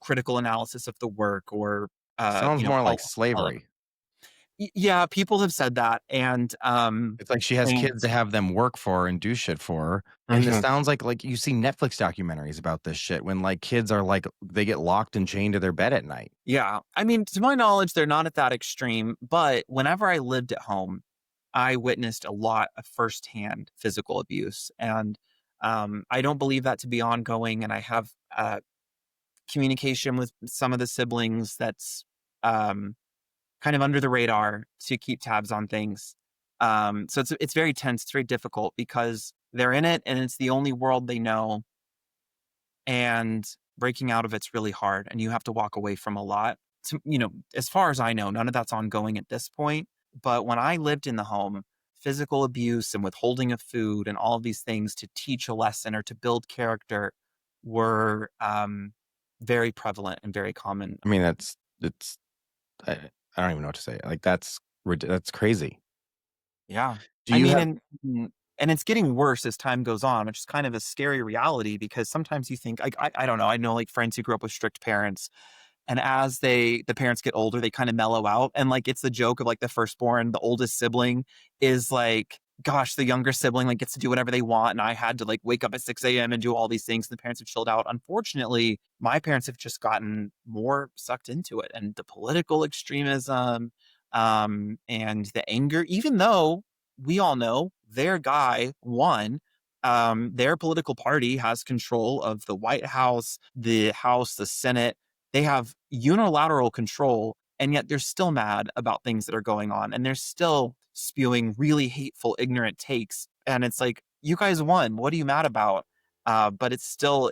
critical analysis of the work or, Sounds more like all slavery. yeah, people have said that. It's like she has And kids to have them work for and do shit for her, and this sounds like you see Netflix documentaries about this shit when, like, kids are, like, they get locked and chained to their bed at night. yeah, I mean, to my knowledge, they're not at that extreme, but whenever I lived at home, I witnessed a lot of firsthand physical abuse. And I don't believe that to be ongoing. And I have communication with some of the siblings that's um, kind of under the radar to keep tabs on things. So it's very tense. It's very difficult because they're in it and it's the only world they know. And breaking out of it's really hard, and you have to walk away from a lot. As far as I know, none of that's ongoing at this point. But when I lived in the home, physical abuse and withholding of food and all of these things to teach a lesson or to build character were very prevalent and very common. I mean, it's I I don't even know what to say, like, that's crazy. Yeah. Do I you mean, have and it's getting worse as time goes on, which is kind of a scary reality because sometimes you think, like, I don't know. I know like friends who grew up with strict parents. And as the parents get older, they kinda mellow out, and, like, it's the joke of, like, the firstborn, the oldest sibling is like, gosh, the younger sibling, like, gets to do whatever they want, and I had to, like, wake up at 6 AM and do all these things, and the parents have chilled out. Unfortunately, my parents have just gotten more sucked into it, and the political extremism, and the anger, even though we all know their guy won, their political party has control of the White House, the House, the Senate. They have unilateral control, and yet they're still mad about things that are going on, and they're still spewing really hateful, ignorant takes. And it's like, you guys won. What are you mad about? But it's still,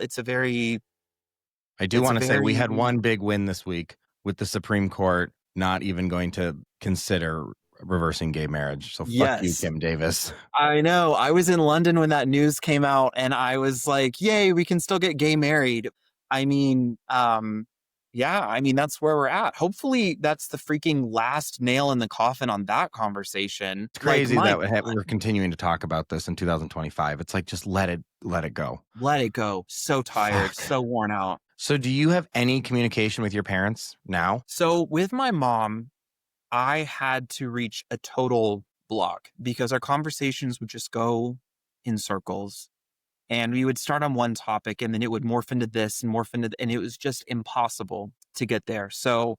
I do it's a wanna say we very, had one big win this week with the Supreme Court not even going to consider reversing gay marriage, so fuck you, yes. Kim Davis. I know. I was in London when that news came out, and I was like, "Yay, we can still get gay married." I mean, yeah, I mean, that's where we're at. Hopefully, that's the freaking last nail in the coffin on that conversation. It's Like, crazy my that we're continuing to talk about this in 2025. It's like, just let it go. let it go. So tired, Fuck. so worn out. So do you have any communication with your parents now? So, with my mom, I had to reach a total block because our conversations would just go in circles. And we would start on one topic and then it would morph into this and morph into, and it was just impossible to get there. So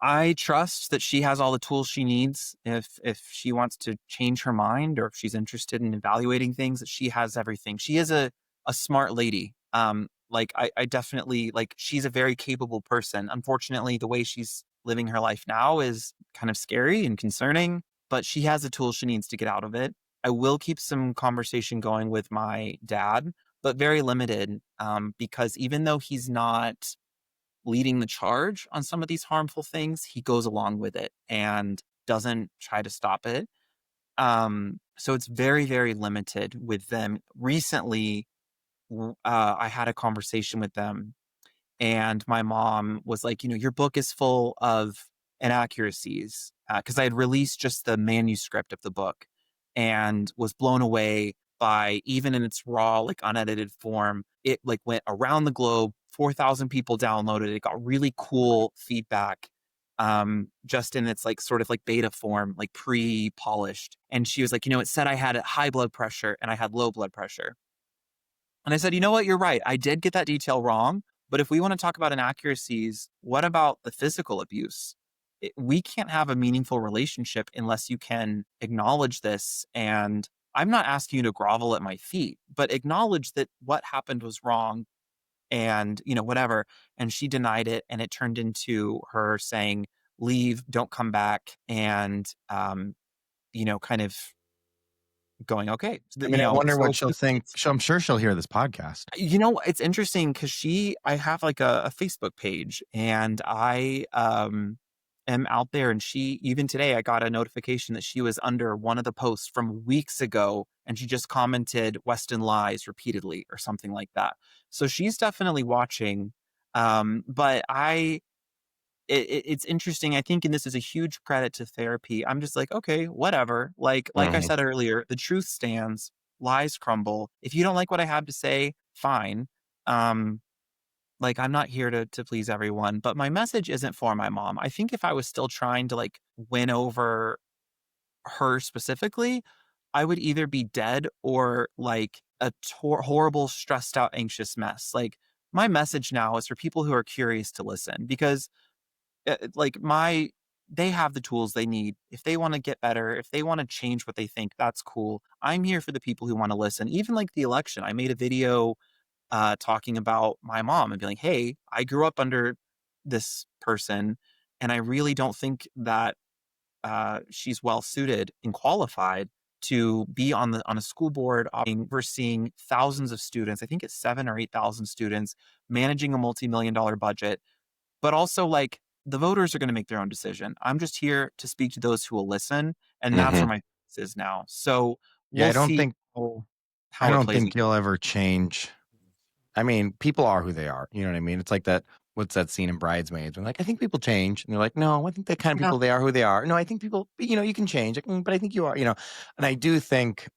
I trust that she has all the tools she needs if she wants to change her mind or if she's interested in evaluating things, that she has everything. She is a smart lady. Like, I definitely like, she's a very capable person. Unfortunately, the way she's living her life now is kind of scary and concerning, but she has the tools she needs to get out of it. I will keep some conversation going with my dad, but very limited, because even though he's not leading the charge on some of these harmful things, he goes along with it and doesn't try to stop it. So it's very, very limited with them. Recently, I had a conversation with them, and my mom was like, your book is full of inaccuracies. Because I had released just the manuscript of the book and was blown away by, even in its raw, like unedited form, it like went around the globe. 4,000 people downloaded it. It got really cool feedback. Just in its like sort of like beta form, like pre-polished. And she was like, it said I had high blood pressure and I had low blood pressure. And I said, you know what? You're right. I did get that detail wrong. But if we want to talk about inaccuracies, what about the physical abuse? We can't have a meaningful relationship unless you can acknowledge this. And I'm not asking you to grovel at my feet, but acknowledge that what happened was wrong and, whatever. And she denied it. And it turned into her saying, leave, don't come back. And, kind of going, okay, I mean, I wonder what so she'll think. I'm sure she'll hear this podcast. It's interesting because I have like a Facebook page and I am out there, and even today I got a notification that she was under one of the posts from weeks ago and she just commented Weston lies repeatedly or something like that. So she's definitely watching. But it's interesting. I think, and this is a huge credit to therapy. I'm just like, okay, whatever. Like I Mhm. said earlier, the truth stands, lies crumble. If you don't like what I have to say, fine. Um, like, I'm not here to please everyone, but my message isn't for my mom. I think if I was still trying to like win over her specifically, I would either be dead or like a horrible, stressed out, anxious mess. Like, my message now is for people who are curious to listen, because like my they have the tools they need. If they want to get better, if they want to change what they think, that's cool. I'm here for the people who want to listen. Even like the election, I made a video talking about my mom and being like, hey, I grew up under this person, and I really don't think that she's well suited and qualified to be on a school board, overseeing thousands of students. I think it's 7 or 8,000 students, managing a multi-million-dollar budget, but also, like, the voters are gonna make their own decision. I'm just here to speak to those who will listen, and that's where Mhm. my focus is now. So, Yeah, we'll see I how it don't plays. think you'll ever change. I mean, people are who they are, you know what I mean? It's like that what's that scene in Bridesmaids? When like, "I think people change." And they're like, "No, I think the kind of Yeah, people they are who they are." "No, I think people, you can change." Like, but I think you are," And I do think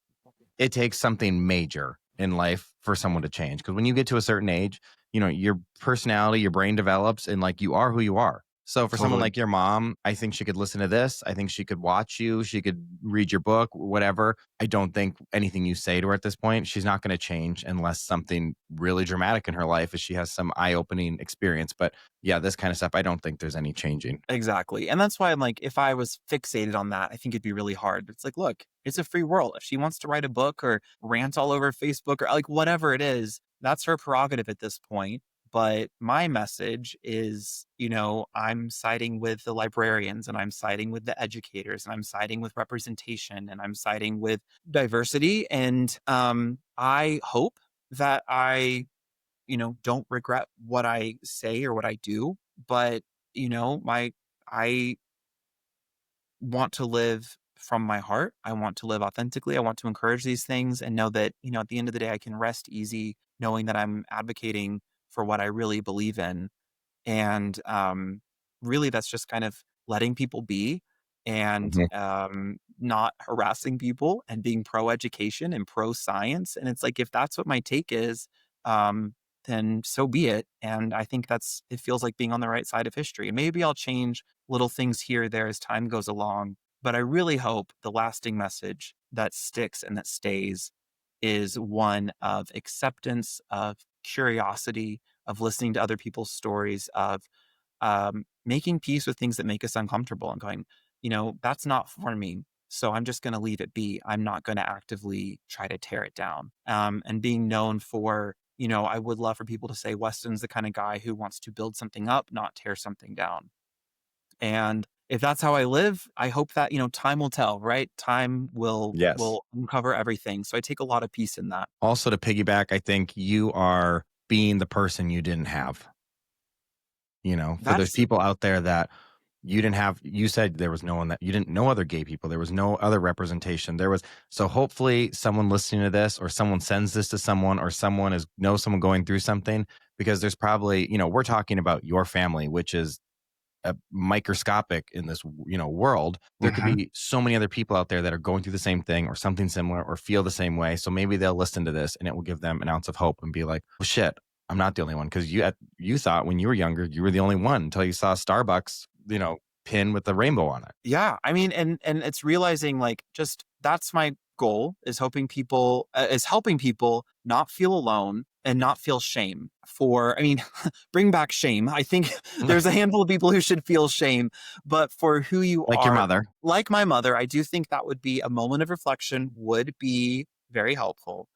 it takes something major in life for someone to change, because when you get to a certain age, your personality, your brain develops, and like you are who you are. So for someone totally. like your mom, I think she could listen to this. I think she could watch you. She could read your book, whatever. I don't think anything you say to her at this point, she's not going to change unless something really dramatic in her life, as she has some eye-opening experience. But yeah, this kind of stuff, I don't think there's any changing. Exactly, and that's why I'm like, if I was fixated on that, I think it'd be really hard. It's like, look, it's a free world. If she wants to write a book or rant all over Facebook or, like, whatever it is, that's her prerogative at this point. But my message is, I'm siding with the librarians, and I'm siding with the educators, and I'm siding with representation, and I'm siding with diversity, and, I hope that don't regret what I say or what I do, but, I want to live from my heart. I want to live authentically. I want to encourage these things and know that, at the end of the day, I can rest easy knowing that I'm advocating for what I really believe in. And really, that's just kind of letting people be, and Mhm. not harassing people, and being pro education and pro science. And it's like, if that's what my take is, um, then so be it. And I think it feels like being on the right side of history. And maybe I'll change little things here or there as time goes along. But I really hope the lasting message that sticks and that stays is one of acceptance, of curiosity, of listening to other people's stories, of making peace with things that make us uncomfortable, and going, that's not for me. So I'm just going to leave it be. I'm not going to actively try to tear it down. And being known for, I would love for people to say Weston's the kind of guy who wants to build something up, not tear something down. And if that's how I live, I hope that, time will tell, right? Time will Yes. will uncover everything. So I take a lot of peace in that. Also, to piggyback, I think you are being the person you didn't have. For those That's people out there that you didn't have, you said there was no one that you didn't know other gay people. There was no other representation. So hopefully someone listening to this or someone sends this to someone or someone knows someone going through something because there's probably, we're talking about your family, which is microscopic in this world. There could Mhm. be so many other people out there that are going through the same thing or something similar or feel the same way, so maybe they'll listen to this and it will give them an ounce of hope and be like, oh shit, I'm not the only one, because you thought when you were younger you were the only one until you saw Starbucks pin with the rainbow on it. Yeah, I mean, and it's realizing like just that's my goal is helping people not feel alone and not feel shame for, I mean, bring back shame. I think there's a handful of people who should feel shame, but for who you Like your are, mother. like my mother, I do think that would be a moment of reflection would be very helpful.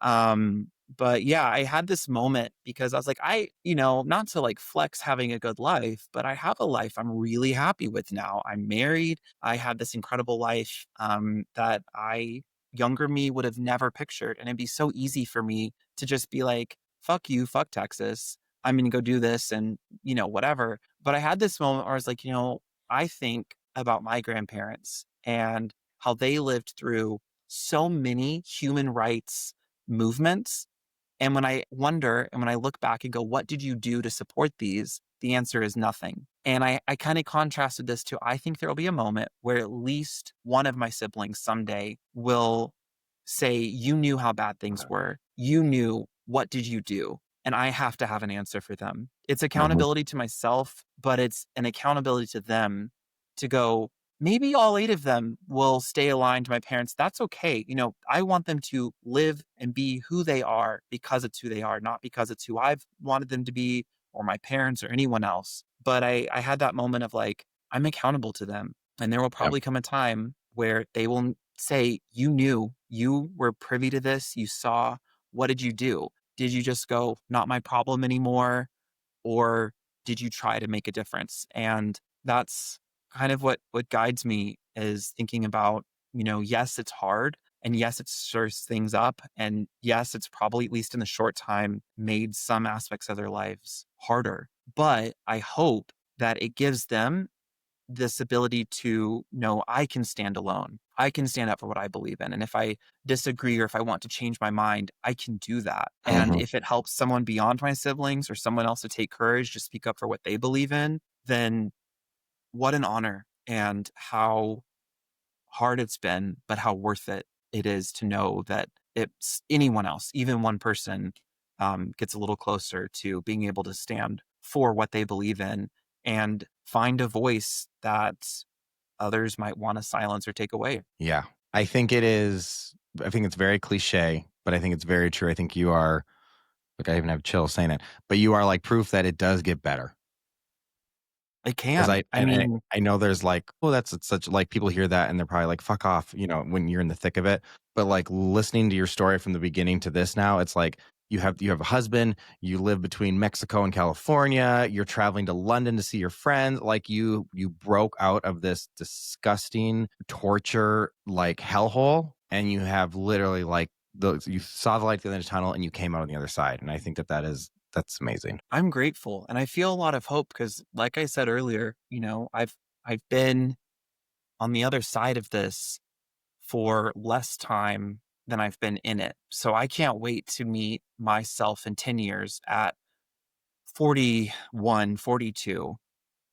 Um, but yeah, I had this moment because I was like, not to like flex having a good life, but I have a life I'm really happy with now. I'm married. I had this incredible life that younger me would have never pictured. And it'd be so easy for me to just be like, fuck you, fuck Texas. I'm going to go do this and, whatever. But I had this moment where I was like, I think about my grandparents and how they lived through so many human rights movements. And when I look back and go, what did you do to support these? The answer is nothing. And I kind of contrasted this to I think there will be a moment where at least one of my siblings someday will say, you knew how bad things were. You knew, what did you do? And I have to have an answer for them. It's Mhm. accountability to myself, but it's an accountability to them to go, maybe all 8 of them will stay aligned to my parents. That's okay. I want them to live and be who they are because it's who they are, not because it's who I've wanted them to be or my parents or anyone else. But I had that moment of like, I'm accountable to them. And there will Yep. probably come a time where they will say, you knew, you were privy to this, you saw, what did you do? Did you just go, not my problem anymore? Or did you try to make a difference? And that's kind of what guides me is thinking about, yes, it's hard. And yes, it stirs things up. And yes, it's probably, at least in the short time, made some aspects of their lives harder. But I hope that it gives them this ability to know I can stand alone. I can stand up for what I believe in. And if I disagree or if I want to change my mind, I can do that. And Mhm. if it helps someone beyond my siblings or someone else to take courage to speak up for what they believe in, then what an honor and how hard it's been, but how worth it is to know that it's anyone else, even one person, gets a little closer to being able to stand for what they believe in and find a voice that others might want to silence or take away. Yeah. I think it's very cliche, but I think it's very true. I think you are, like, I even have chills saying it, but you are like proof that it does get better. It 'Cause can. I I and mean, I know there's like, "Oh, that's such," like, people hear that and they're probably like, "Fuck off," when you're in the thick of it. But, like, listening to your story from the beginning to this now, it's like you have a husband, you live between Mexico and California, you're traveling to London to see your friends, like, you broke out of this disgusting torture, like, hellhole, and you have literally, like, you saw the light at the end of the tunnel and you came out on the other side, and I think that's amazing. I'm grateful and I feel a lot of hope because like I said earlier, I've been on the other side of this for less time than I've been in it. So I can't wait to meet myself in 10 years at 41, 42,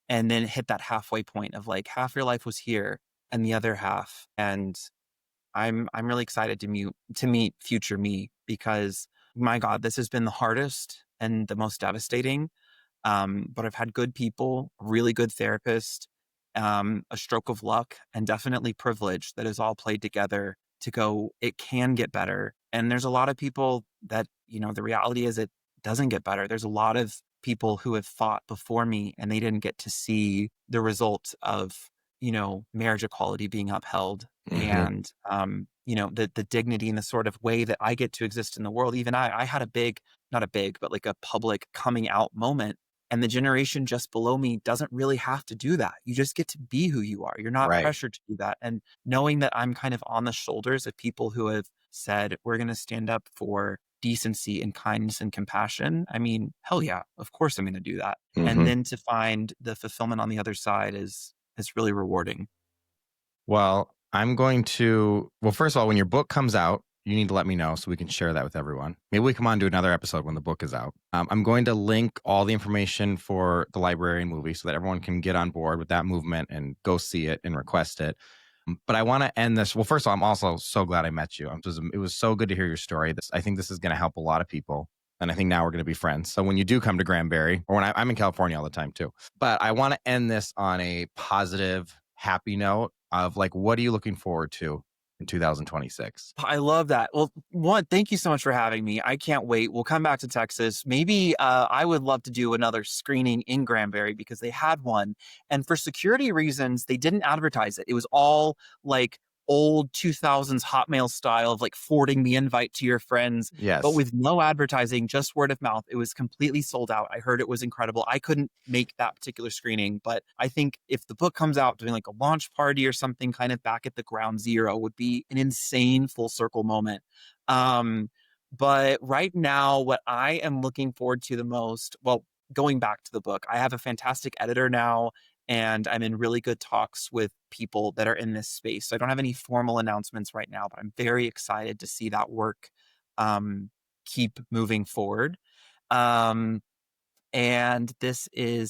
and then hit that halfway point of like half your life was here and the other half. And I'm really excited to meet future me because my God, this has been the hardest and the most devastating. But I've had good people, a really good therapist, a stroke of luck, and definitely privilege that has all played together to go, it can get better. And there's a lot of people that, the reality is it doesn't get better. There's a lot of people who have fought before me and they didn't get to see the result of, marriage equality being upheld Mhm. and the dignity and the sort of way that I get to exist in the world. Even I had a big, not a big, but like a public coming out moment. And the generation just below me doesn't really have to do that. You just get to be who you are. You're not Right. pressured to do that. And knowing that I'm kind of on the shoulders of people who have said, we're going to stand up for decency and kindness and compassion. I mean, hell yeah, of course I'm going to do that. And Mhm. then to find the fulfillment on the other side is really rewarding. Well, first of all, when your book comes out, you need to let me know so we can share that with everyone. Maybe we come on to another episode when the book is out. I'm going to link all the information for the librarian movie so that everyone can get on board with that movement and go see it and request it. But I want to end this. Well, first of all, I'm also so glad I met you. It was so good to hear your story. I think this is going to help a lot of people. And I think now we're going to be friends. So when you do come to Granbury, or when I'm in California all the time too, but I want to end this on a positive, happy note of like, what are you looking forward to in 2026? I love that. Well, one, thank you so much for having me. I can't wait. We'll come back to Texas. Maybe I would love to do another screening in Granbury because they had one. And for security reasons, they didn't advertise it. It was all like old 2000s Hotmail style of like forwarding the invite to your friends, but Yes. with no advertising, just word of mouth. It was completely sold out. I heard it was incredible. I couldn't make that particular screening, but I think if the book comes out, doing like a launch party or something kind of back at the ground zero would be an insane full circle moment. Um, but right now, what I am looking forward to the most, well, going back to the book, I have a fantastic editor now, and I'm in really good talks with people that are in this space. So I don't have any formal announcements right now, but I'm very excited to see that work um, keep moving forward. Um, and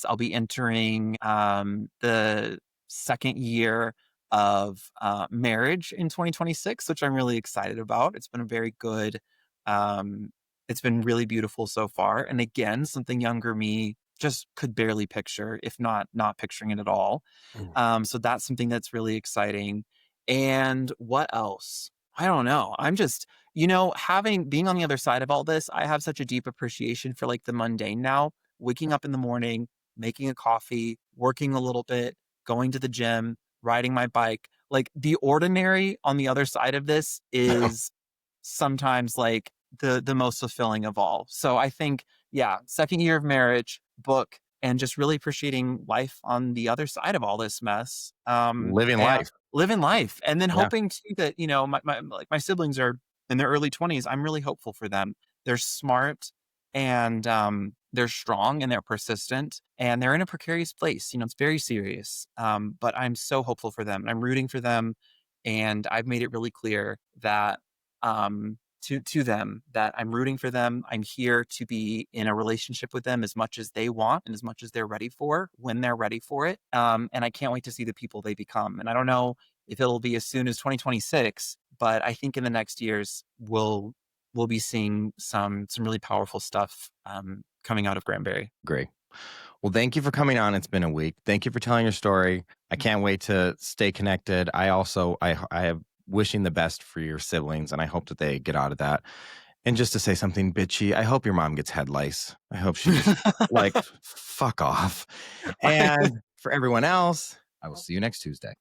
I'll be entering the second year of marriage in 2026, which I'm really excited about. It's been a very good, um, it's been really beautiful so far. And again, something younger me just could barely picture, if not picturing it at all. Mm. So that's something that's really exciting. And what else? I don't know. I'm just, having being on the other side of all this, I have such a deep appreciation for like the mundane now. Waking up in the morning, making a coffee, working a little bit, going to the gym, riding my bike. Like the ordinary on the other side of this is sometimes like the most fulfilling of all. So I think, yeah, second year of marriage, book, and just really appreciating life on the other side of all this mess. Living And life. living life. And then Yeah. hoping too that, my siblings are in their early 20s. I'm really hopeful for them. They're smart and they're strong and they're persistent and they're in a precarious place. It's very serious. But I'm so hopeful for them. I'm rooting for them. And I've made it really clear that to them that I'm rooting for them. I'm here to be in a relationship with them as much as they want and as much as they're ready for when they're ready for it. And I can't wait to see the people they become. And I don't know if it'll be as soon as 2026, but I think in the next years we'll be seeing some really powerful stuff coming out of Granbury. Great. Well, thank you for coming on. It's been a week. Thank you for telling your story. I can't wait to stay connected. I have wishing the best for your siblings, and I hope that they get out of that. And just to say something bitchy, I hope your mom gets head lice. I hope she just like fuck off. And for everyone else, I will see you next Tuesday.